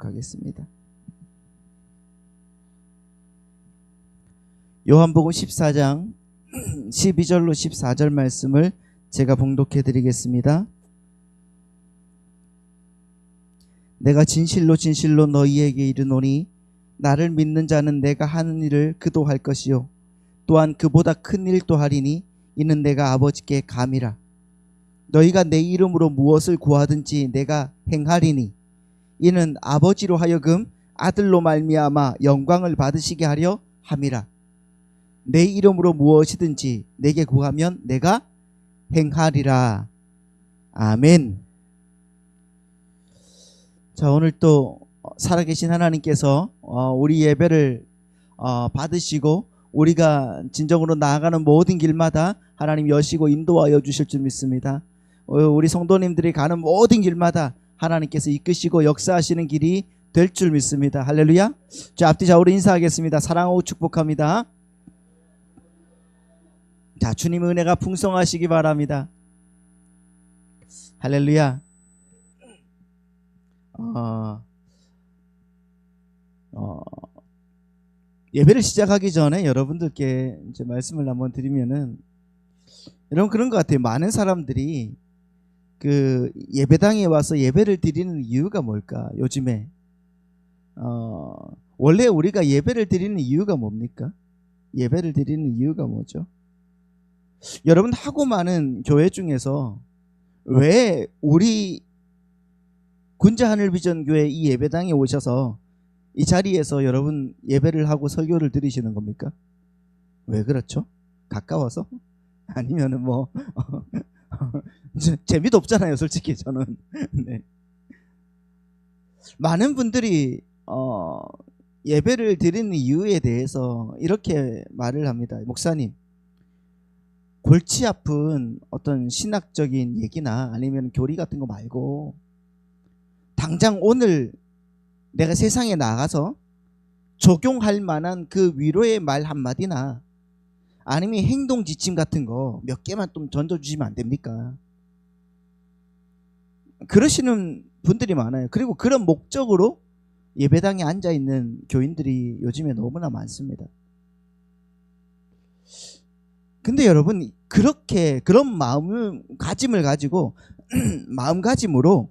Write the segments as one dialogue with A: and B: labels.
A: 하겠습니다. 요한복음 14장 12절로 14절 말씀을 제가 봉독해 드리겠습니다. 내가 진실로 진실로 너희에게 이르노니 나를 믿는 자는 내가 하는 일을 그도 할 것이요 또한 그보다 큰 일도 하리니 이는 내가 아버지께 감이라. 너희가 내 이름으로 무엇을 구하든지 내가 행하리니 이는 아버지로 하여금 아들로 말미암아 영광을 받으시게 하려 함이라. 내 이름으로 무엇이든지 내게 구하면 내가 행하리라. 아멘. 자, 오늘 또 살아계신 하나님께서 우리 예배를 받으시고 우리가 진정으로 나아가는 모든 길마다 하나님 여시고 인도하여 주실 줄 믿습니다. 우리 성도님들이 가는 모든 길마다 하나님께서 이끄시고 역사하시는 길이 될 줄 믿습니다. 할렐루야. 자, 앞뒤 좌우로 인사하겠습니다. 사랑하고 축복합니다. 자, 주님의 은혜가 풍성하시기 바랍니다. 할렐루야. 예배를 시작하기 전에 여러분들께 이제 말씀을 한번 드리면은, 여러분 그런 것 같아요. 많은 사람들이 그 예배당에 와서 예배를 드리는 이유가 뭘까? 요즘에 원래 우리가 예배를 드리는 이유가 뭡니까? 예배를 드리는 이유가 뭐죠? 여러분 하고 많은 교회 중에서 왜 우리 군자하늘비전교회 이 예배당에 오셔서 이 자리에서 여러분 예배를 하고 설교를 들으시는 겁니까? 왜 그렇죠? 가까워서? 아니면은 뭐 재미도 없잖아요, 솔직히 저는. 네. 많은 분들이 예배를 드리는 이유에 대해서 이렇게 말을 합니다. 목사님, 골치 아픈 어떤 신학적인 얘기나 아니면 교리 같은 거 말고 당장 오늘 내가 세상에 나가서 적용할 만한 그 위로의 말 한마디나 아니면 행동 지침 같은 거 몇 개만 좀 던져주시면 안 됩니까? 그러시는 분들이 많아요. 그리고 그런 목적으로 예배당에 앉아있는 교인들이 요즘에 너무나 많습니다. 근데 여러분, 그렇게 그런 마음가짐을 가지고 마음가짐으로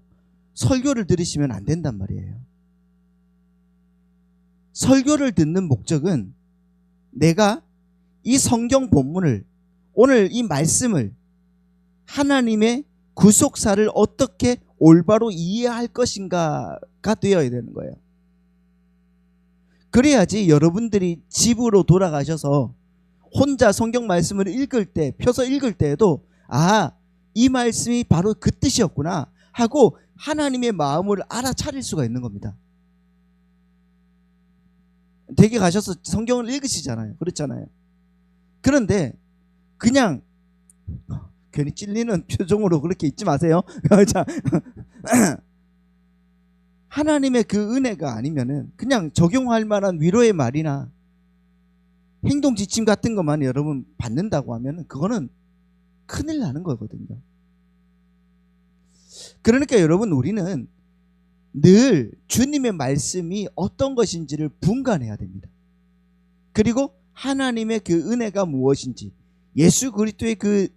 A: 설교를 들으시면 안 된단 말이에요. 설교를 듣는 목적은 내가 이 성경 본문을, 오늘 이 말씀을, 하나님의 구속사를 어떻게 올바로 이해할 것인가가 되어야 되는 거예요. 그래야지 여러분들이 집으로 돌아가셔서 혼자 성경 말씀을 읽을 때, 펴서 읽을 때에도 이 말씀이 바로 그 뜻이었구나 하고 하나님의 마음을 알아차릴 수가 있는 겁니다. 댁에 가셔서 성경을 읽으시잖아요. 그렇잖아요. 그런데 그냥 괜히 찔리는 표정으로 그렇게 있지 마세요. 자, 하나님의 그 은혜가 아니면은 그냥 적용할 만한 위로의 말이나 행동 지침 같은 것만 여러분 받는다고 하면은 그거는 큰일 나는 거거든요. 그러니까 여러분, 우리는 늘 주님의 말씀이 어떤 것인지를 분간해야 됩니다. 그리고 하나님의 그 은혜가 무엇인지, 예수 그리스도의 그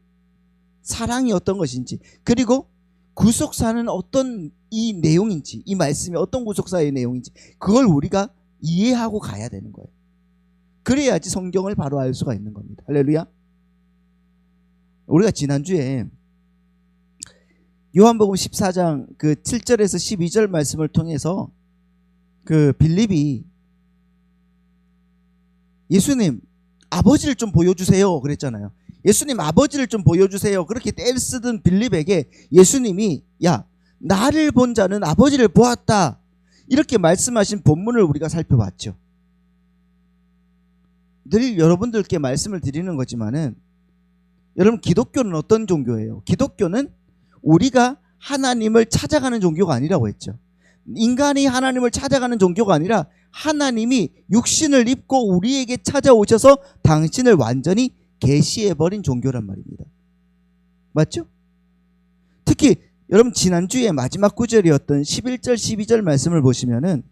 A: 사랑이 어떤 것인지, 그리고 구속사는 어떤 이 내용인지, 이 말씀이 어떤 구속사의 내용인지 그걸 우리가 이해하고 가야 되는 거예요. 그래야지 성경을 바로 알 수가 있는 겁니다. 할렐루야. 우리가 지난주에 요한복음 14장 그 7절에서 12절 말씀을 통해서 그 빌립이 예수님 아버지를 좀 보여주세요 그랬잖아요. 예수님 아버지를 좀 보여주세요. 그렇게 떼쓰던 빌립에게 예수님이 나를 본 자는 아버지를 보았다 이렇게 말씀하신 본문을 우리가 살펴봤죠. 늘 여러분들께 말씀을 드리는 거지만은, 여러분 기독교는 어떤 종교예요? 기독교는 우리가 하나님을 찾아가는 종교가 아니라고 했죠. 인간이 하나님을 찾아가는 종교가 아니라 하나님이 육신을 입고 우리에게 찾아오셔서 당신을 완전히 계시해버린 종교란 말입니다. 맞죠? 특히 여러분 지난주에 마지막 구절이었던 11절 12절 말씀을 보시면은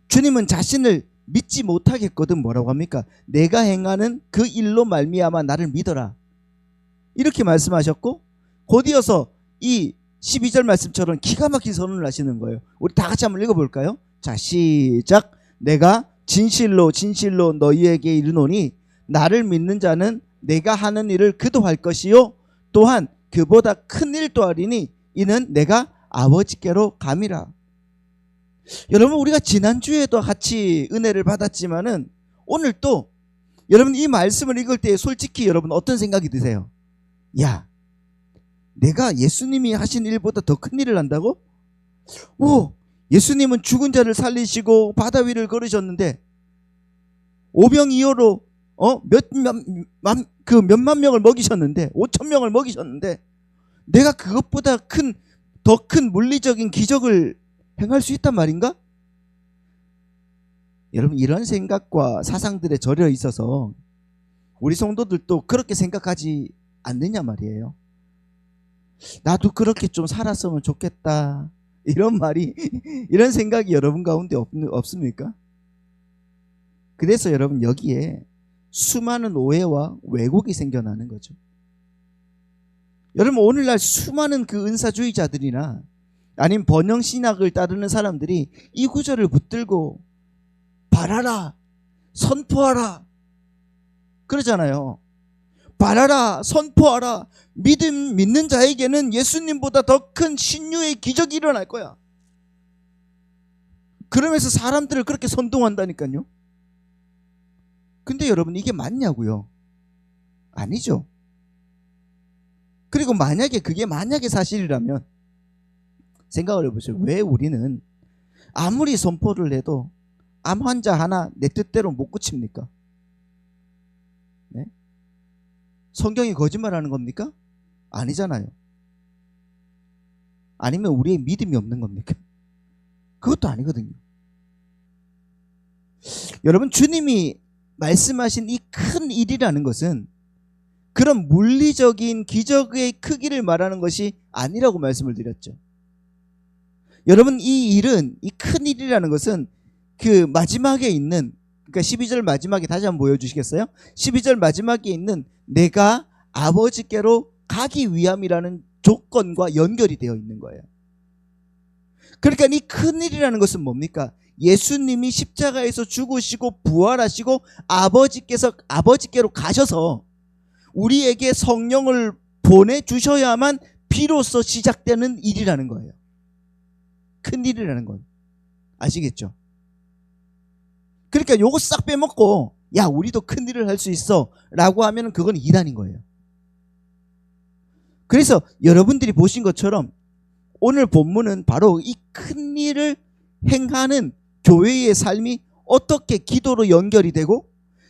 A: 주님은 자신을 믿지 못하겠거든 뭐라고 합니까? 내가 행하는 그 일로 말미암아 나를 믿어라 이렇게 말씀하셨고, 곧이어서 이 12절 말씀처럼 기가 막힌 선언을 하시는 거예요. 우리 다 같이 한번 읽어볼까요? 자, 시작. 내가 진실로 진실로 너희에게 이르노니 나를 믿는 자는 내가 하는 일을 그도 할 것이요 또한 그보다 큰 일도 하리니 이는 내가 아버지께로 감이라. 여러분 우리가 지난주에도 같이 은혜를 받았지만은 오늘 또 여러분 이 말씀을 읽을 때 솔직히 여러분 어떤 생각이 드세요? 야, 내가 예수님이 하신 일보다 더 큰 일을 한다고? 오, 예수님은 죽은 자를 살리시고 바다 위를 걸으셨는데 오병이어로 몇만 명을 먹이셨는데 5천 명을 먹이셨는데 내가 그것보다 더 큰 물리적인 기적을 행할 수 있단 말인가? 여러분 이런 생각과 사상들에 절여 있어서 우리 성도들도 그렇게 생각하지 않느냐 말이에요. 나도 그렇게 좀 살았으면 좋겠다 이런 말이 이런 생각이 여러분 가운데 없습니까? 그래서 여러분 여기에 수많은 오해와 왜곡이 생겨나는 거죠. 여러분 오늘날 수많은 그 은사주의자들이나 아니면 번영신학을 따르는 사람들이 이 구절을 붙들고 바라라 선포하라 그러잖아요. 바라라 선포하라. 믿는 자에게는 예수님보다 더 큰 신유의 기적이 일어날 거야. 그러면서 사람들을 그렇게 선동한다니까요. 근데 여러분 이게 맞냐고요? 아니죠. 그리고 그게 만약에 사실이라면 생각을 해보세요. 왜 우리는 아무리 선포를 해도 암 환자 하나 내 뜻대로 못 고칩니까? 네? 성경이 거짓말하는 겁니까? 아니잖아요. 아니면 우리의 믿음이 없는 겁니까? 그것도 아니거든요. 여러분 주님이 말씀하신 이 큰 일이라는 것은 그런 물리적인 기적의 크기를 말하는 것이 아니라고 말씀을 드렸죠. 여러분 이 일은 이 큰 일이라는 것은 그 마지막에 있는 그러니까 12절 마지막에 다시 한번 보여주시겠어요? 12절 마지막에 있는 내가 아버지께로 가기 위함이라는 조건과 연결이 되어 있는 거예요. 그러니까 이 큰 일이라는 것은 뭡니까? 예수님이 십자가에서 죽으시고 부활하시고 아버지께로 가셔서 우리에게 성령을 보내주셔야만 비로소 시작되는 일이라는 거예요. 큰 일이라는 건. 아시겠죠? 그러니까 요거 싹 빼먹고 야 우리도 큰 일을 할 수 있어 라고 하면 그건 이단인 거예요. 그래서 여러분들이 보신 것처럼 오늘 본문은 바로 이 큰 일을 행하는 교회의 삶이 어떻게 기도로 연결이 되고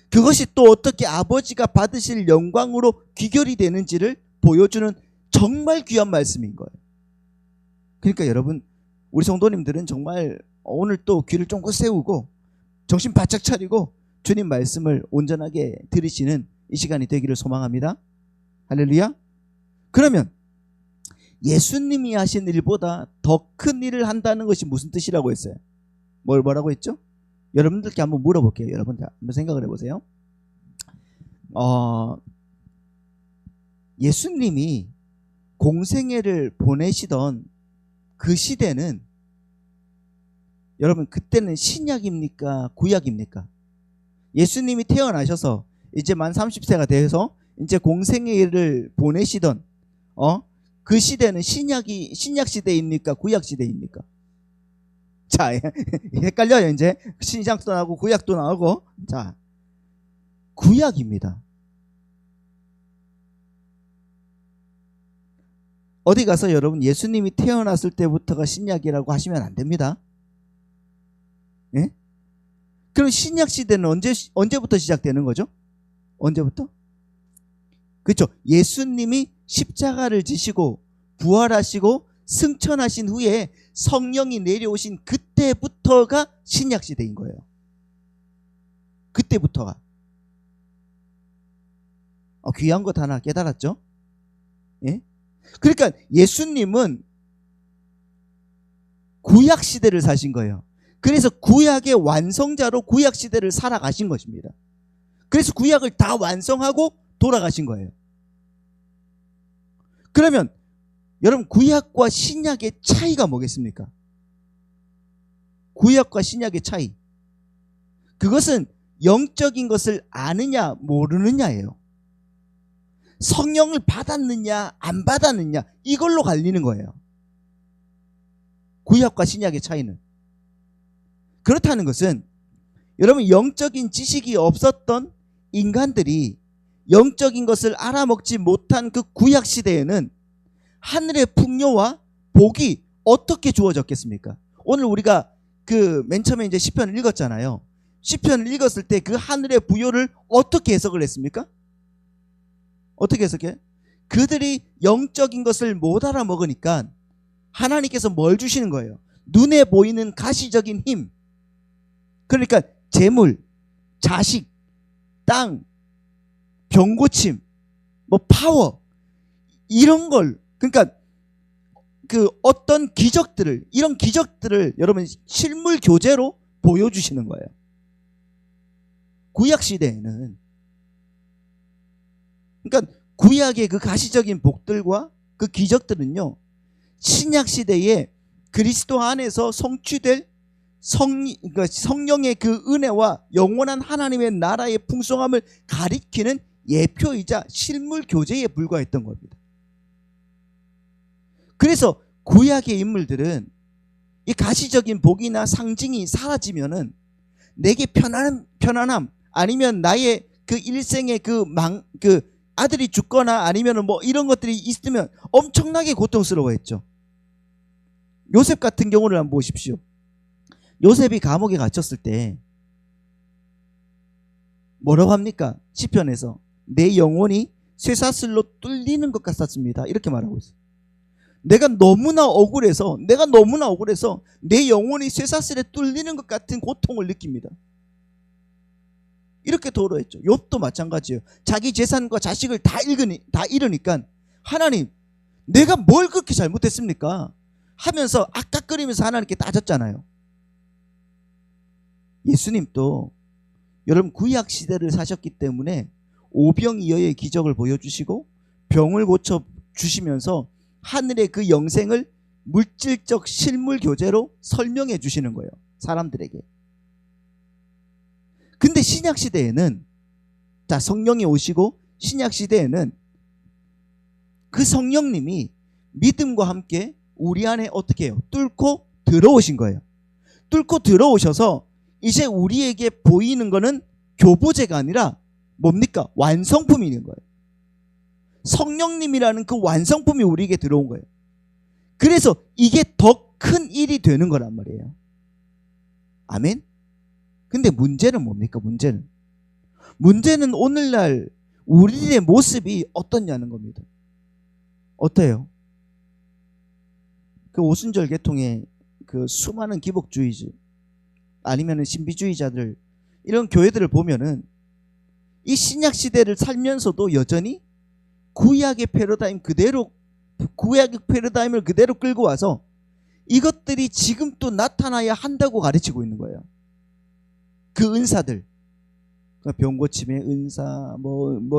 A: 그것이 또 어떻게 아버지가 받으실 영광으로 귀결이 되는지를 보여주는 정말 귀한 말씀인 거예요. 그러니까 여러분 우리 성도님들은 정말 오늘 또 귀를 쫑긋 세우고 정신 바짝 차리고 주님 말씀을 온전하게 들으시는 이 시간이 되기를 소망합니다. 할렐루야. 그러면 예수님이 하신 일보다 더 큰 일을 한다는 것이 무슨 뜻이라고 했어요? 뭐라고 했죠? 여러분들께 한번 물어볼게요. 여러분들 한번 생각을 해보세요. 예수님이 공생애를 보내시던 그 시대는 여러분 그때는 신약입니까? 구약입니까? 예수님이 태어나셔서 이제 만 30세가 돼서 이제 공생애를 보내시던 그 시대는 신약 시대입니까? 구약 시대입니까? 자, 헷갈려요. 이제 신약도 나오고 구약도 나오고. 자, 구약입니다. 어디 가서 여러분 예수님이 태어났을 때부터가 신약이라고 하시면 안 됩니다. 예? 그럼 신약 시대는 언제부터 시작되는 거죠? 언제부터? 그렇죠. 예수님이 십자가를 지시고 부활하시고 승천하신 후에 성령이 내려오신 그때부터가 신약 시대인 거예요. 그때부터가. 귀한 것 하나 깨달았죠? 예? 그러니까 예수님은 구약 시대를 사신 거예요. 그래서 구약의 완성자로 구약 시대를 살아가신 것입니다. 그래서 구약을 다 완성하고 돌아가신 거예요. 그러면 여러분, 구약과 신약의 차이가 뭐겠습니까? 구약과 신약의 차이, 그것은 영적인 것을 아느냐 모르느냐예요. 성령을 받았느냐 안 받았느냐, 이걸로 갈리는 거예요. 구약과 신약의 차이는. 그렇다는 것은 여러분, 영적인 지식이 없었던 인간들이 영적인 것을 알아먹지 못한 그 구약 시대에는 하늘의 풍요와 복이 어떻게 주어졌겠습니까? 오늘 우리가 그 맨 처음에 이제 시편을 읽었잖아요. 시편을 읽었을 때 그 하늘의 부요를 어떻게 해석을 했습니까? 어떻게 해석해? 그들이 영적인 것을 못 알아먹으니까 하나님께서 뭘 주시는 거예요? 눈에 보이는 가시적인 힘. 그러니까 재물, 자식, 땅, 병고침, 뭐 파워, 이런 걸, 그러니까 그 어떤 기적들을, 이런 기적들을 여러분 실물 교제로 보여주시는 거예요. 구약 시대에는. 그러니까 구약의 그 가시적인 복들과 그 기적들은요, 신약 시대에 그리스도 안에서 성취될 그러니까 성령의 그 은혜와 영원한 하나님의 나라의 풍성함을 가리키는 예표이자 실물 교제에 불과했던 겁니다. 그래서 구약의 인물들은 이 가시적인 복이나 상징이 사라지면은 내게 편안함 아니면 나의 그 일생의 그 아들이 죽거나 아니면은 뭐 이런 것들이 있으면 엄청나게 고통스러워했죠. 요셉 같은 경우를 한번 보십시오. 요셉이 감옥에 갇혔을 때 뭐라고 합니까? 시편에서 내 영혼이 쇠사슬로 뚫리는 것 같았습니다, 이렇게 말하고 있어요. 내가 너무나 억울해서 내 영혼이 쇠사슬에 뚫리는 것 같은 고통을 느낍니다. 이렇게 토로했죠. 욥도 마찬가지예요. 자기 재산과 자식을 다 잃으니까 하나님, 내가 뭘 그렇게 잘못했습니까? 하면서 악각거리면서 하나님께 따졌잖아요. 예수님도 여러분 구약 시대를 사셨기 때문에 오병이어의 기적을 보여주시고 병을 고쳐주시면서 하늘의 그 영생을 물질적 실물 교제로 설명해 주시는 거예요, 사람들에게. 근데 신약 시대에는, 자, 성령이 오시고 신약 시대에는 그 성령님이 믿음과 함께 우리 안에 어떻게 해요? 뚫고 들어오신 거예요. 뚫고 들어오셔서 이제 우리에게 보이는 거는 교보제가 아니라 뭡니까? 완성품이 있는 거예요. 성령님이라는 그 완성품이 우리에게 들어온 거예요. 그래서 이게 더 큰 일이 되는 거란 말이에요. 아멘? 근데 문제는 뭡니까? 문제는 오늘날 우리의 모습이 어떻냐는 겁니다. 어때요? 그 오순절 계통의 그 수많은 기복주의자 아니면 신비주의자들, 이런 교회들을 보면은 이 신약 시대를 살면서도 여전히 구약의 패러다임을 그대로 끌고 와서 이것들이 지금 또 나타나야 한다고 가르치고 있는 거예요. 그 은사들, 병고침의 은사,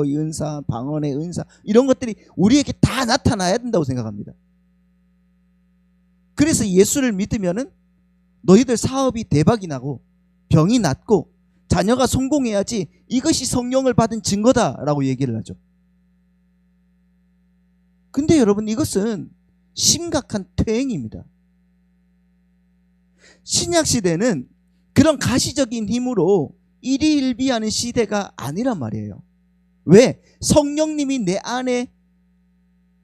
A: 은사, 방언의 은사, 이런 것들이 우리에게 다 나타나야 된다고 생각합니다. 그래서 예수를 믿으면은 너희들 사업이 대박이 나고 병이 낫고 자녀가 성공해야지, 이것이 성령을 받은 증거다라고 얘기를 하죠. 근데 여러분, 이것은 심각한 퇴행입니다. 신약 시대는 그런 가시적인 힘으로 일희일비하는 시대가 아니란 말이에요. 왜? 성령님이 내 안에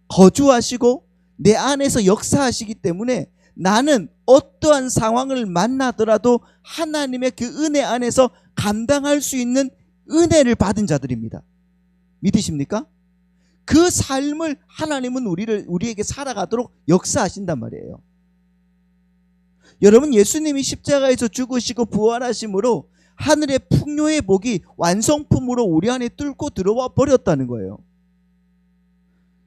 A: 거주하시고 내 안에서 역사하시기 때문에 나는 어떠한 상황을 만나더라도 하나님의 그 은혜 안에서 감당할 수 있는 은혜를 받은 자들입니다. 믿으십니까? 그 삶을 하나님은 우리에게 살아가도록 역사하신단 말이에요. 여러분, 예수님이 십자가에서 죽으시고 부활하심으로 하늘의 풍요의 복이 완성품으로 우리 안에 뚫고 들어와 버렸다는 거예요.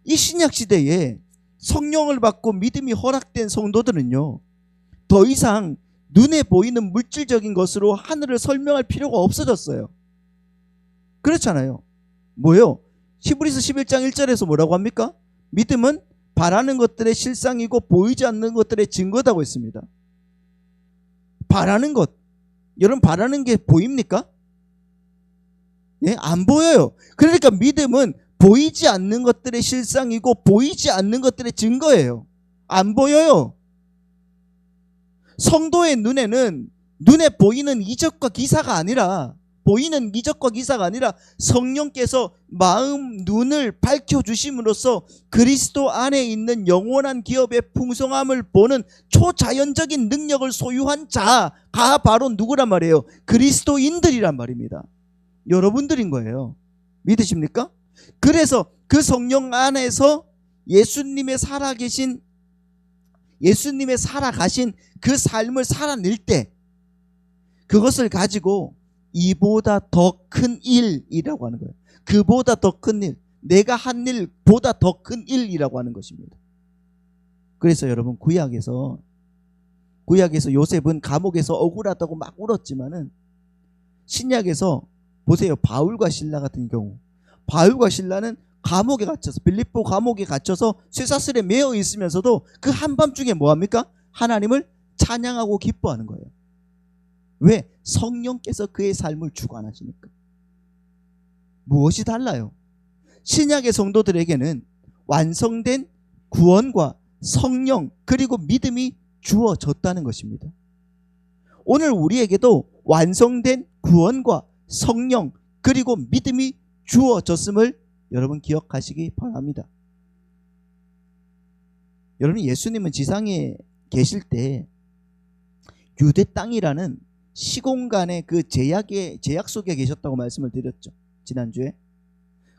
A: 이 신약 시대에 성령을 받고 믿음이 허락된 성도들은요, 더 이상 눈에 보이는 물질적인 것으로 하늘을 설명할 필요가 없어졌어요. 그렇잖아요. 뭐요? 히브리서 11장 1절에서 뭐라고 합니까? 믿음은 바라는 것들의 실상이고 보이지 않는 것들의 증거다고 했습니다. 바라는 것, 여러분 바라는 게 보입니까? 네? 안 보여요. 그러니까 믿음은 보이지 않는 것들의 실상이고 보이지 않는 것들의 증거예요. 안 보여요. 성도의 눈에는 눈에 보이는 이적과 기사가 아니라 성령께서 마음 눈을 밝혀주심으로써 그리스도 안에 있는 영원한 기업의 풍성함을 보는 초자연적인 능력을 소유한 자가 바로 누구란 말이에요? 그리스도인들이란 말입니다. 여러분들인 거예요. 믿으십니까? 그래서 그 성령 안에서 예수님의 살아가신 그 삶을 살아낼 때 그것을 가지고 이보다 더 큰 일이라고 하는 거예요. 그보다 더 큰 일, 내가 한 일보다 더 큰 일이라고 하는 것입니다. 그래서 여러분 구약에서 요셉은 감옥에서 억울하다고 막 울었지만은 신약에서 보세요. 바울과 신라 같은 경우, 바울과 신라는 감옥에 갇혀서, 빌립보 감옥에 갇혀서 쇠사슬에 매어 있으면서도 그 한밤중에 뭐합니까? 하나님을 찬양하고 기뻐하는 거예요. 왜? 성령께서 그의 삶을 주관하시니까. 무엇이 달라요? 신약의 성도들에게는 완성된 구원과 성령 그리고 믿음이 주어졌다는 것입니다. 오늘 우리에게도 완성된 구원과 성령 그리고 믿음이 주어졌음을 여러분 기억하시기 바랍니다. 여러분 예수님은 지상에 계실 때 유대 땅이라는 시공간의 그 제약 속에 계셨다고 말씀을 드렸죠. 지난주에.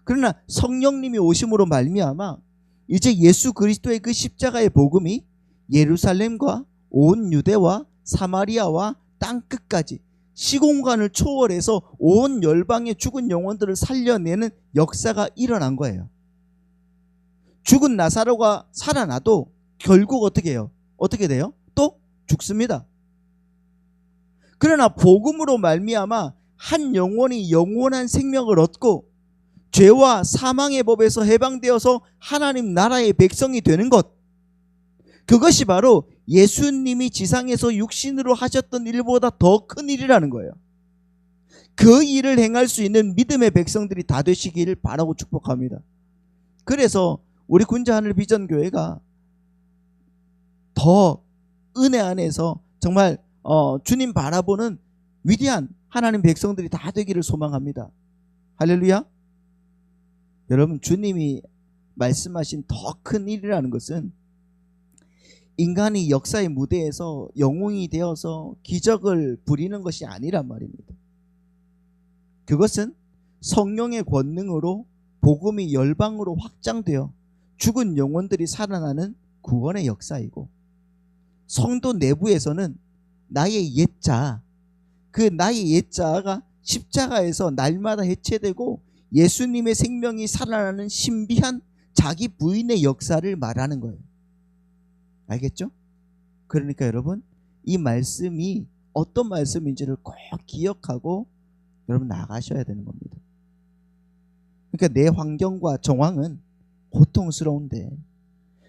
A: 그러나 성령님이 오심으로 말미암아 이제 예수 그리스도의 그 십자가의 복음이 예루살렘과 온 유대와 사마리아와 땅 끝까지 시공간을 초월해서 온 열방의 죽은 영혼들을 살려내는 역사가 일어난 거예요. 죽은 나사로가 살아나도 결국 어떻게 해요? 어떻게 돼요? 또 죽습니다. 그러나 복음으로 말미암아 한 영혼이 영원한 생명을 얻고 죄와 사망의 법에서 해방되어서 하나님 나라의 백성이 되는 것, 그것이 바로 예수님이 지상에서 육신으로 하셨던 일보다 더 큰 일이라는 거예요. 그 일을 행할 수 있는 믿음의 백성들이 다 되시기를 바라고 축복합니다. 그래서 우리 군자하늘 비전교회가 더 은혜 안에서 정말 주님 바라보는 위대한 하나님 백성들이 다 되기를 소망합니다. 할렐루야. 여러분 주님이 말씀하신 더 큰 일이라는 것은 인간이 역사의 무대에서 영웅이 되어서 기적을 부리는 것이 아니란 말입니다. 그것은 성령의 권능으로 복음이 열방으로 확장되어 죽은 영혼들이 살아나는 구원의 역사이고, 성도 내부에서는 나의 옛자, 그 나의 옛자가 십자가에서 날마다 해체되고 예수님의 생명이 살아나는 신비한 자기 부인의 역사를 말하는 거예요. 알겠죠? 그러니까 여러분 이 말씀이 어떤 말씀인지를 꼭 기억하고 여러분 나가셔야 되는 겁니다. 그러니까 내 환경과 정황은 고통스러운데,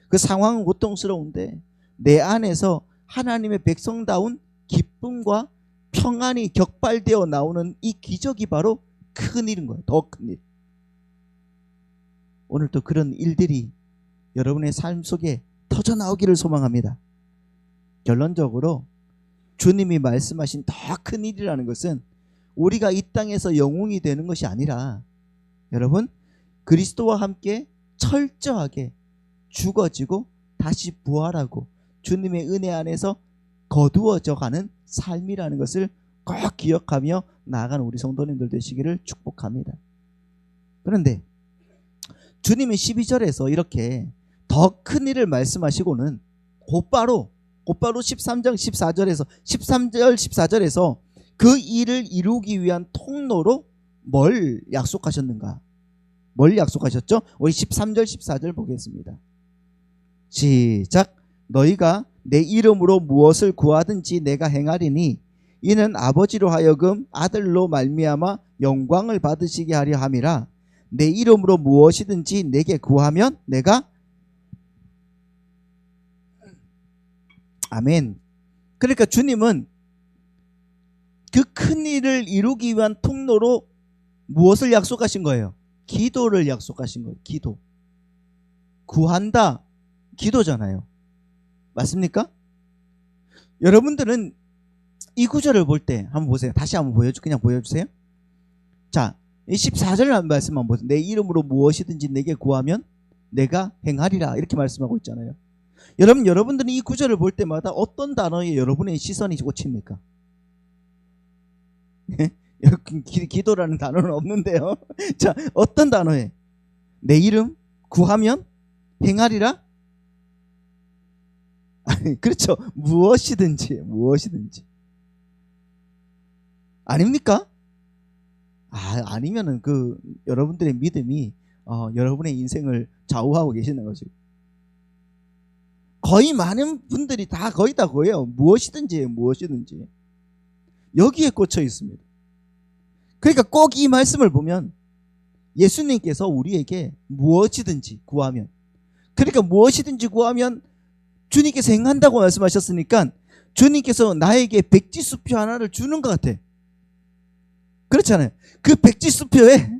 A: 그 상황은 고통스러운데 내 안에서 하나님의 백성다운 기쁨과 평안이 격발되어 나오는 이 기적이 바로 큰 일인 거예요. 더 큰 일. 오늘도 그런 일들이 여러분의 삶 속에 터져 나오기를 소망합니다. 결론적으로 주님이 말씀하신 더 큰 일이라는 것은 우리가 이 땅에서 영웅이 되는 것이 아니라 여러분 그리스도와 함께 철저하게 죽어지고 다시 부활하고 주님의 은혜 안에서 거두어져 가는 삶이라는 것을 꼭 기억하며 나아가는 우리 성도님들 되시기를 축복합니다. 그런데 주님이 12절에서 이렇게 더 큰 일을 말씀하시고는 곧바로 13절 14절에서 그 일을 이루기 위한 통로로 뭘 약속하셨는가? 뭘 약속하셨죠? 우리 13절 14절 보겠습니다. 시작. 너희가 내 이름으로 무엇을 구하든지 내가 행하리니 이는 아버지로 하여금 아들로 말미암아 영광을 받으시게 하려 함이라. 내 이름으로 무엇이든지 내게 구하면 내가 아멘. 그러니까 주님은 그 큰 일을 이루기 위한 통로로 무엇을 약속하신 거예요? 기도를 약속하신 거예요. 기도. 구한다. 기도잖아요. 맞습니까? 여러분들은 이 구절을 볼 때 한번 보세요. 다시 한번 그냥 보여주세요. 자, 이 14절 말씀 한번 보세요. 내 이름으로 무엇이든지 내게 구하면 내가 행하리라. 이렇게 말씀하고 있잖아요. 여러분들은 이 구절을 볼 때마다 어떤 단어에 여러분의 시선이 꽂힙니까? 기도라는 단어는 없는데요. 자, 어떤 단어에? 내 이름 구하면 행하리라? 그렇죠. 무엇이든지. 아닙니까? 아니면은 여러분들의 믿음이 여러분의 인생을 좌우하고 계시는 거죠. 거의 많은 분들이 거의 다 그거예요. 무엇이든지. 여기에 꽂혀 있습니다. 그러니까 꼭 이 말씀을 보면 예수님께서 우리에게 무엇이든지 구하면, 그러니까 무엇이든지 구하면 주님께서 행한다고 말씀하셨으니까 주님께서 나에게 백지수표 하나를 주는 것 같아. 그렇잖아요. 그 백지수표에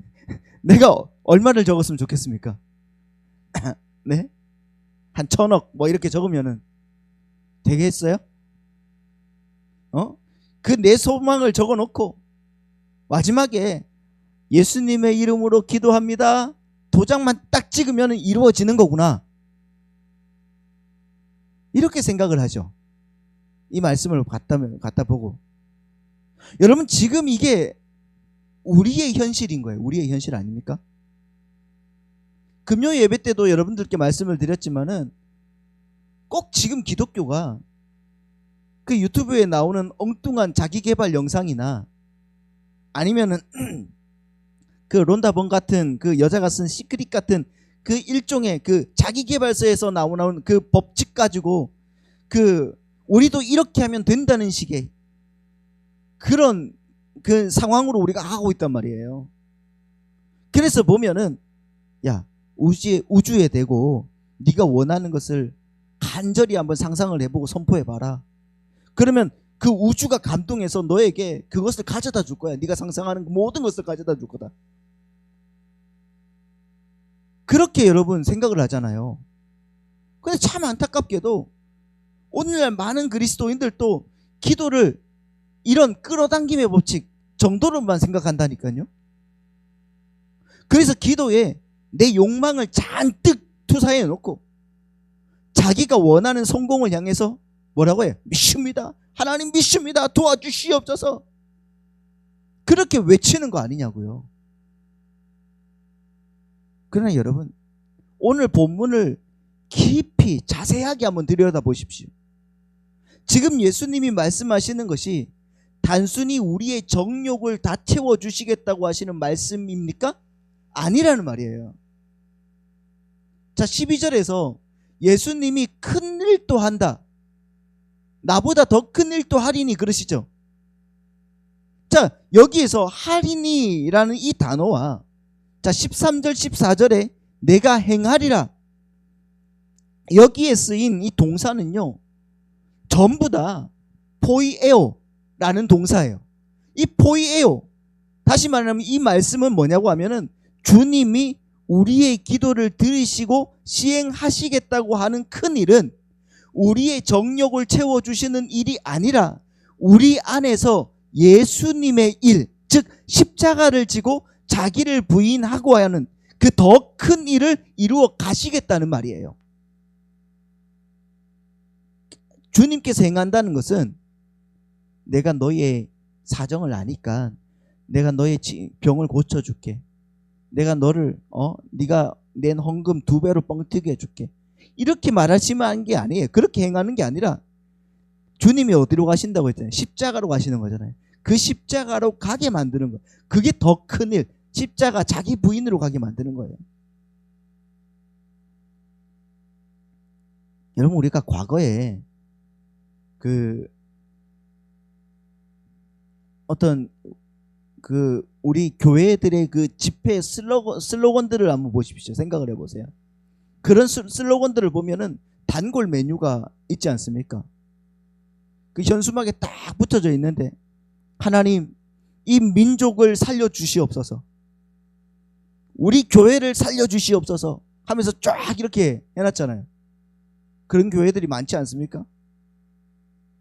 A: 내가 얼마를 적었으면 좋겠습니까? 네? 한 1,000억 뭐 이렇게 적으면은 되겠어요? 그 내 소망을 적어놓고 마지막에 예수님의 이름으로 기도합니다. 도장만 딱 찍으면 이루어지는 거구나. 이렇게 생각을 하죠. 이 말씀을 갖다 보고. 여러분, 지금 이게 우리의 현실인 거예요. 우리의 현실 아닙니까? 금요 예배 때도 여러분들께 말씀을 드렸지만은 꼭 지금 기독교가 그 유튜브에 나오는 엉뚱한 자기개발 영상이나 아니면은 그 론다번 같은 그 여자가 쓴 시크릿 같은 그 일종의 그 자기개발서에서 나오는 그 법칙 가지고 우리도 이렇게 하면 된다는 식의 그런 그 상황으로 우리가 하고 있단 말이에요. 그래서 보면은 야, 우주에 대고 네가 원하는 것을 간절히 한번 상상을 해보고 선포해봐라. 그러면 그 우주가 감동해서 너에게 그것을 가져다 줄 거야. 네가 상상하는 모든 것을 가져다 줄 거다. 그렇게 여러분 생각을 하잖아요. 근데 참 안타깝게도 오늘날 많은 그리스도인들도 기도를 이런 끌어당김의 법칙 정도로만 생각한다니까요. 그래서 기도에 내 욕망을 잔뜩 투사해 놓고 자기가 원하는 성공을 향해서 뭐라고 해요? 믿습니다. 하나님 믿습니다. 도와주시옵소서. 그렇게 외치는 거 아니냐고요. 그러나 여러분, 오늘 본문을 깊이 자세하게 한번 들여다보십시오. 지금 예수님이 말씀하시는 것이 단순히 우리의 정욕을 다 채워주시겠다고 하시는 말씀입니까? 아니라는 말이에요. 자, 12절에서 예수님이 큰 일도 한다. 나보다 더 큰 일도 하리니 그러시죠. 자, 여기에서 하리니라는 이 단어와 자 13절 14절에 내가 행하리라 여기에 쓰인 이 동사는요 전부 다 포이에오라는 동사예요. 이 포이에오, 다시 말하면 이 말씀은 뭐냐고 하면은 주님이 우리의 기도를 들으시고 시행하시겠다고 하는 큰 일은 우리의 정욕을 채워주시는 일이 아니라 우리 안에서 예수님의 일, 즉 십자가를 지고 자기를 부인하고 하는 그 더 큰 일을 이루어 가시겠다는 말이에요. 주님께서 행한다는 것은 내가 너의 사정을 아니까 내가 너의 병을 고쳐줄게. 내가 너를 네가 낸 헌금 2배로 뻥튀기 해줄게. 이렇게 말하시면 게 아니에요. 그렇게 행하는 게 아니라 주님이 어디로 가신다고 했잖아요. 십자가로 가시는 거잖아요. 그 십자가로 가게 만드는 거예요. 그게 더 큰 일. 십자가 자기 부인으로 가게 만드는 거예요. 여러분, 우리가 과거에 그 어떤 그 우리 교회들의 그 집회 슬로건들을 한번 보십시오. 생각을 해보세요. 그런 슬로건들을 보면은 단골 메뉴가 있지 않습니까? 그 현수막에 딱 붙여져 있는데, 하나님 이 민족을 살려주시옵소서, 우리 교회를 살려주시옵소서 하면서 쫙 이렇게 해놨잖아요. 그런 교회들이 많지 않습니까?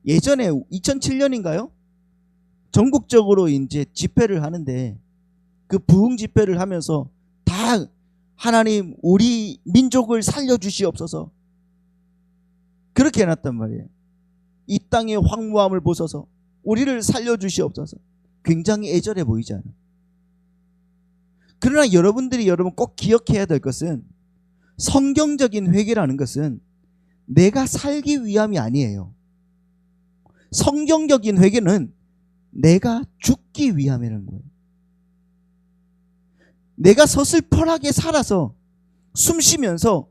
A: 예전에 2007년인가요? 전국적으로 이제 집회를 하는데, 그 부흥 집회를 하면서 다 하나님 우리 민족을 살려주시옵소서 그렇게 해놨단 말이에요. 이 땅의 황무함을 보소서, 우리를 살려주시옵소서. 굉장히 애절해 보이잖아요. 그러나 여러분 꼭 기억해야 될 것은, 성경적인 회개라는 것은 내가 살기 위함이 아니에요. 성경적인 회개는 내가 죽기 위함이라는 거예요. 내가 서슬퍼하게 살아서 숨 쉬면서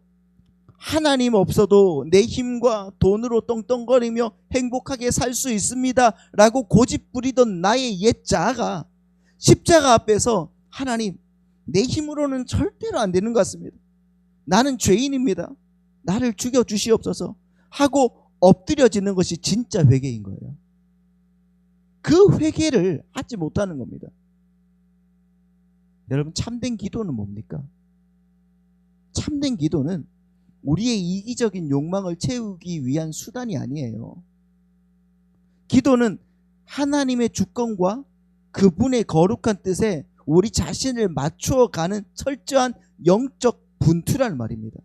A: 하나님 없어도 내 힘과 돈으로 떵떵거리며 행복하게 살 수 있습니다 라고 고집부리던 나의 옛 자아가 십자가 앞에서, 하나님 내 힘으로는 절대로 안 되는 것 같습니다, 나는 죄인입니다, 나를 죽여주시옵소서 하고 엎드려지는 것이 진짜 회개인 거예요. 그 회개를 하지 못하는 겁니다. 여러분, 참된 기도는 뭡니까? 참된 기도는 우리의 이기적인 욕망을 채우기 위한 수단이 아니에요. 기도는 하나님의 주권과 그분의 거룩한 뜻에 우리 자신을 맞추어가는 철저한 영적 분투라는 말입니다.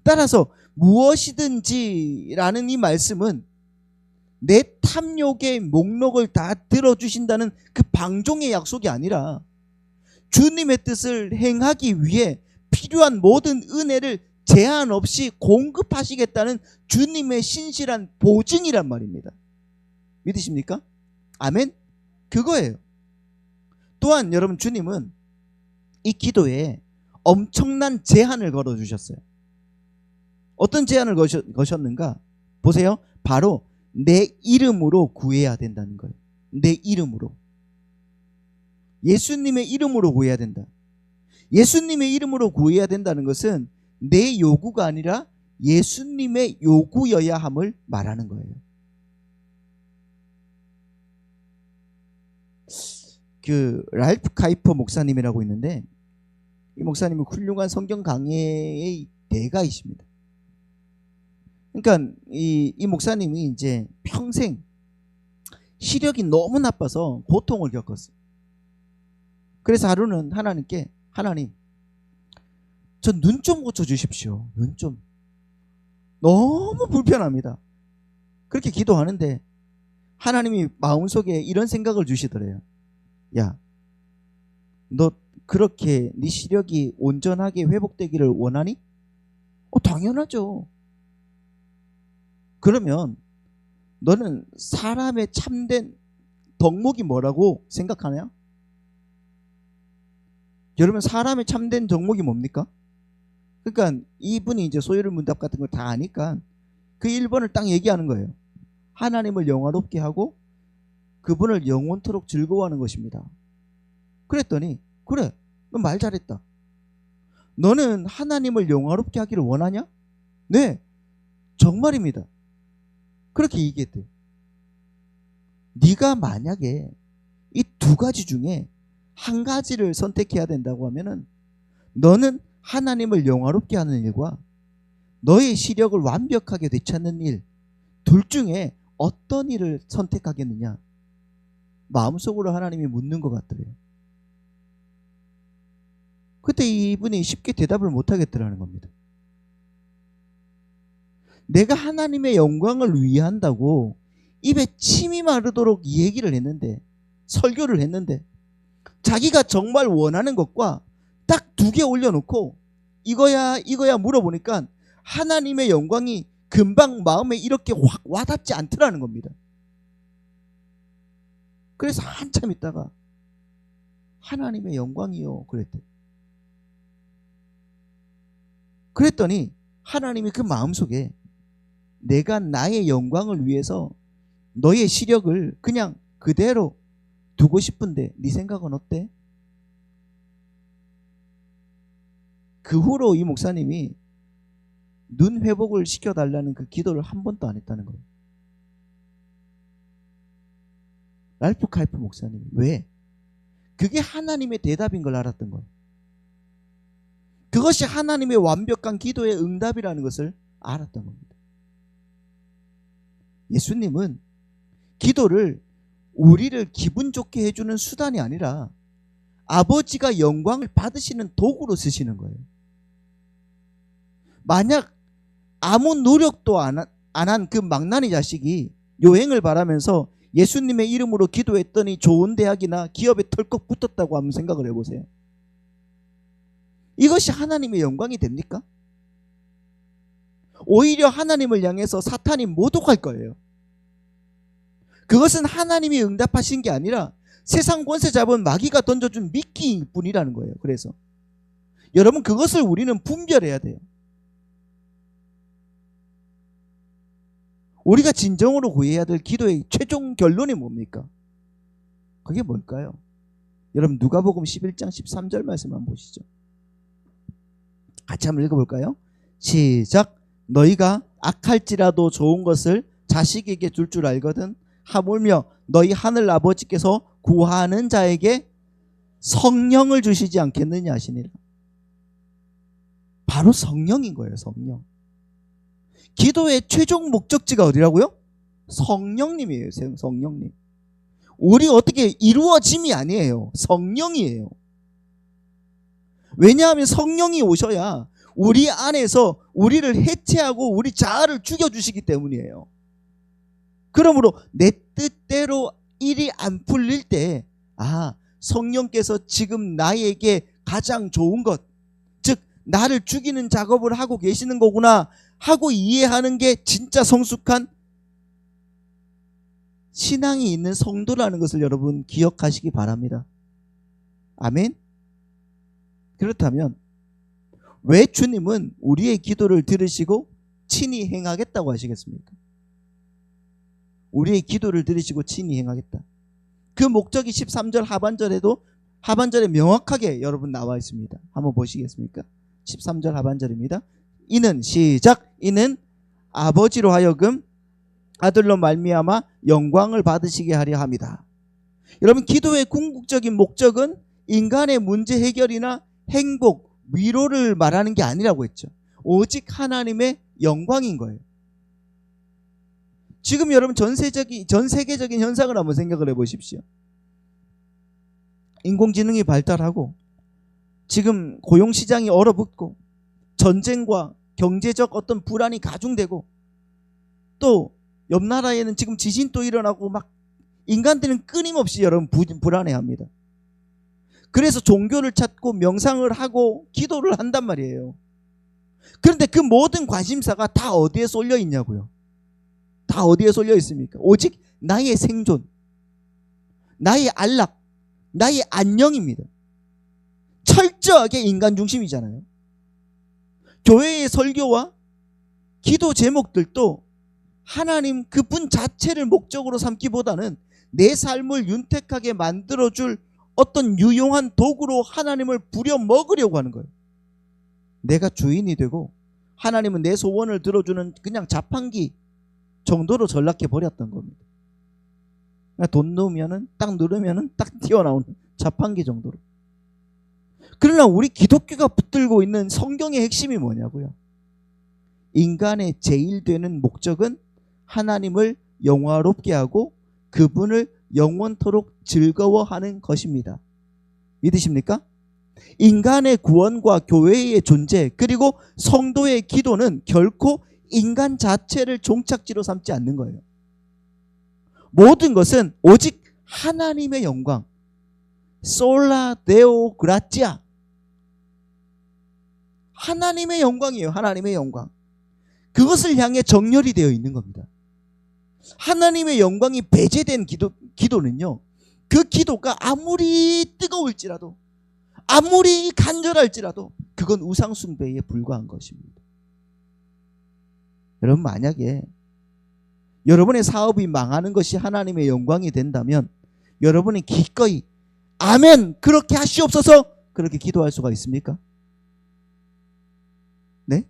A: 따라서 무엇이든지라는 이 말씀은 내 탐욕의 목록을 다 들어주신다는 그 방종의 약속이 아니라, 주님의 뜻을 행하기 위해 필요한 모든 은혜를 제한 없이 공급하시겠다는 주님의 신실한 보증이란 말입니다. 믿으십니까? 아멘? 그거예요. 또한 여러분, 주님은 이 기도에 엄청난 제한을 걸어주셨어요. 어떤 제한을 거셨는가? 보세요. 바로 내 이름으로 구해야 된다는 거예요. 내 이름으로. 예수님의 이름으로 구해야 된다. 예수님의 이름으로 구해야 된다는 것은 내 요구가 아니라 예수님의 요구여야 함을 말하는 거예요. 그 랄프 카이퍼 목사님이라고 있는데, 이 목사님은 훌륭한 성경 강해의 대가이십니다. 그러니까 이 목사님이 이제 평생 시력이 너무 나빠서 고통을 겪었어요. 그래서 하루는 하나님께, 하나님 저 눈 좀 고쳐주십시오. 눈 좀, 너무 불편합니다. 그렇게 기도하는데 하나님이 마음속에 이런 생각을 주시더래요. 야, 너 그렇게 네 시력이 온전하게 회복되기를 원하니? 당연하죠. 그러면 너는 사람의 참된 덕목이 뭐라고 생각하냐? 여러분, 사람의 참된 덕목이 뭡니까? 그러니까 이분이 이제 소유를 문답 같은 걸 다 아니까 그 1번을 딱 얘기하는 거예요. 하나님을 영화롭게 하고 그분을 영원토록 즐거워하는 것입니다. 그랬더니, 그래, 너 말 잘했다. 너는 하나님을 영화롭게 하기를 원하냐? 네, 정말입니다. 그렇게 얘기했대요. 네가 만약에 이 두 가지 중에 한 가지를 선택해야 된다고 하면은, 너는 하나님을 영화롭게 하는 일과 너의 시력을 완벽하게 되찾는 일, 둘 중에 어떤 일을 선택하겠느냐? 마음속으로 하나님이 묻는 것 같더래요. 그때 이분이 쉽게 대답을 못하겠더라는 겁니다. 내가 하나님의 영광을 위한다고 입에 침이 마르도록 얘기를 했는데, 설교를 했는데, 자기가 정말 원하는 것과 딱 두 개 올려놓고 이거야 물어보니까 하나님의 영광이 금방 마음에 이렇게 확 와닿지 않더라는 겁니다. 그래서 한참 있다가 하나님의 영광이요 그랬대. 그랬더니 하나님이 그 마음속에 내가 나의 영광을 위해서 너의 시력을 그냥 그대로 두고 싶은데 네 생각은 어때? 그 후로 이 목사님이 눈 회복을 시켜달라는 그 기도를 한 번도 안 했다는 거예요. 랄프 칼프 목사님이. 왜? 그게 하나님의 대답인 걸 알았던 거예요. 그것이 하나님의 완벽한 기도의 응답이라는 것을 알았던 겁니다. 예수님은 기도를 우리를 기분 좋게 해주는 수단이 아니라 아버지가 영광을 받으시는 도구로 쓰시는 거예요. 만약 아무 노력도 안 한 그 망나니 자식이 여행을 바라면서 예수님의 이름으로 기도했더니 좋은 대학이나 기업에 털컥 붙었다고 한번 생각을 해보세요. 이것이 하나님의 영광이 됩니까? 오히려 하나님을 향해서 사탄이 모독할 거예요. 그것은 하나님이 응답하신 게 아니라 세상 권세 잡은 마귀가 던져준 미끼일 뿐이라는 거예요. 그래서 여러분, 그것을 우리는 분별해야 돼요. 우리가 진정으로 구해야 될 기도의 최종 결론이 뭡니까? 그게 뭘까요? 여러분, 누가복음 11장 13절 말씀 한번 보시죠. 같이 한번 읽어볼까요? 시작. 너희가 악할지라도 좋은 것을 자식에게 줄 줄 알거든 하물며 너희 하늘 아버지께서 구하는 자에게 성령을 주시지 않겠느냐 하시니라. 바로 성령인 거예요. 성령. 기도의 최종 목적지가 어디라고요? 성령님이에요. 성령님. 우리 어떻게 이루어짐이 아니에요. 성령이에요. 왜냐하면 성령이 오셔야 우리 안에서 우리를 해체하고 우리 자아를 죽여주시기 때문이에요. 그러므로 내 뜻대로 일이 안 풀릴 때, 성령께서 지금 나에게 가장 좋은 것, 즉 나를 죽이는 작업을 하고 계시는 거구나 하고 이해하는 게 진짜 성숙한 신앙이 있는 성도라는 것을 여러분 기억하시기 바랍니다. 아멘. 그렇다면 왜 주님은 우리의 기도를 들으시고 친히 행하겠다고 하시겠습니까? 우리의 기도를 들으시고 친히 행하겠다. 그 목적이 13절 하반절에 명확하게 여러분 나와 있습니다. 한번 보시겠습니까? 13절 하반절입니다. 이는 시작. 이는 아버지로 하여금 아들로 말미암아 영광을 받으시게 하려 함이다. 여러분, 기도의 궁극적인 목적은 인간의 문제 해결이나 행복, 위로를 말하는 게 아니라고 했죠. 오직 하나님의 영광인 거예요. 지금 여러분 전 세계적인 현상을 한번 생각을 해보십시오. 인공지능이 발달하고 지금 고용시장이 얼어붙고 전쟁과 경제적 어떤 불안이 가중되고 또 옆 나라에는 지금 지진도 일어나고 막 인간들은 끊임없이 여러분 불안해합니다. 그래서 종교를 찾고 명상을 하고 기도를 한단 말이에요. 그런데 그 모든 관심사가 다 어디에 쏠려 있냐고요? 다 어디에 쏠려 있습니까? 오직 나의 생존, 나의 안락, 나의 안녕입니다. 철저하게 인간 중심이잖아요. 교회의 설교와 기도 제목들도 하나님 그분 자체를 목적으로 삼기보다는 내 삶을 윤택하게 만들어줄 어떤 유용한 도구로 하나님을 부려먹으려고 하는 거예요. 내가 주인이 되고 하나님은 내 소원을 들어주는 그냥 자판기 정도로 전락해 버렸던 겁니다. 돈 넣으면은 딱 누르면은 딱 튀어나오는 자판기 정도로. 그러나 우리 기독교가 붙들고 있는 성경의 핵심이 뭐냐고요? 인간의 제일 되는 목적은 하나님을 영화롭게 하고 그분을 영원토록 즐거워하는 것입니다. 믿으십니까? 인간의 구원과 교회의 존재 그리고 성도의 기도는 결코 인간 자체를 종착지로 삼지 않는 거예요. 모든 것은 오직 하나님의 영광, 솔라 데오 그라치아, 하나님의 영광이에요. 하나님의 영광. 그것을 향해 정렬이 되어 있는 겁니다. 하나님의 영광이 배제된 기도는요, 그 기도가 아무리 뜨거울지라도 아무리 간절할지라도 그건 우상숭배에 불과한 것입니다. 여러분, 만약에 여러분의 사업이 망하는 것이 하나님의 영광이 된다면 여러분이 기꺼이 아멘 그렇게 하시옵소서 그렇게 기도할 수가 있습니까? 네?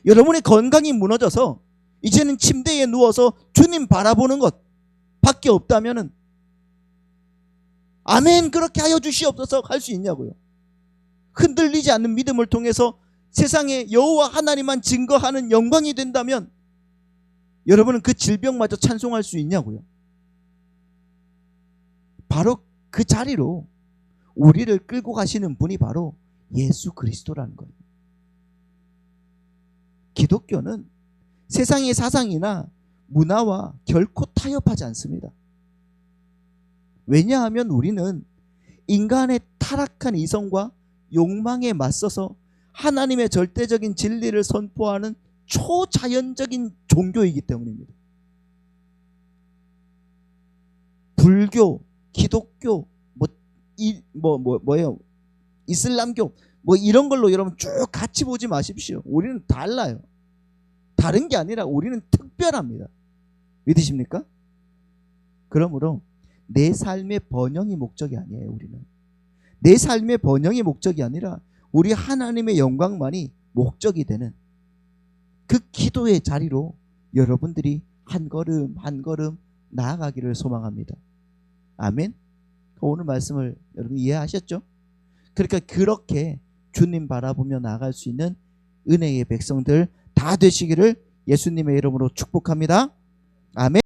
A: 여러분의 건강이 무너져서 이제는 침대에 누워서 주님 바라보는 것 밖에 없다면은 아멘 그렇게 하여 주시옵소서 할 수 있냐고요. 흔들리지 않는 믿음을 통해서 세상에 여호와 하나님만 증거하는 영광이 된다면 여러분은 그 질병마저 찬송할 수 있냐고요. 바로 그 자리로 우리를 끌고 가시는 분이 바로 예수 그리스도라는 거예요. 기독교는 세상의 사상이나 문화와 결코 타협하지 않습니다. 왜냐하면 우리는 인간의 타락한 이성과 욕망에 맞서서 하나님의 절대적인 진리를 선포하는 초자연적인 종교이기 때문입니다. 불교, 기독교, 뭐예요? 이슬람교, 이런 걸로 여러분 쭉 같이 보지 마십시오. 우리는 달라요. 다른 게 아니라 우리는 특별합니다. 믿으십니까? 그러므로 내 삶의 번영이 목적이 아니에요. 우리는 내 삶의 번영이 목적이 아니라 우리 하나님의 영광만이 목적이 되는 그 기도의 자리로 여러분들이 한 걸음 한 걸음 나아가기를 소망합니다. 아멘. 오늘 말씀을 여러분 이해하셨죠? 그러니까 그렇게 주님 바라보며 나아갈 수 있는 은혜의 백성들 다 되시기를 예수님의 이름으로 축복합니다. 아멘.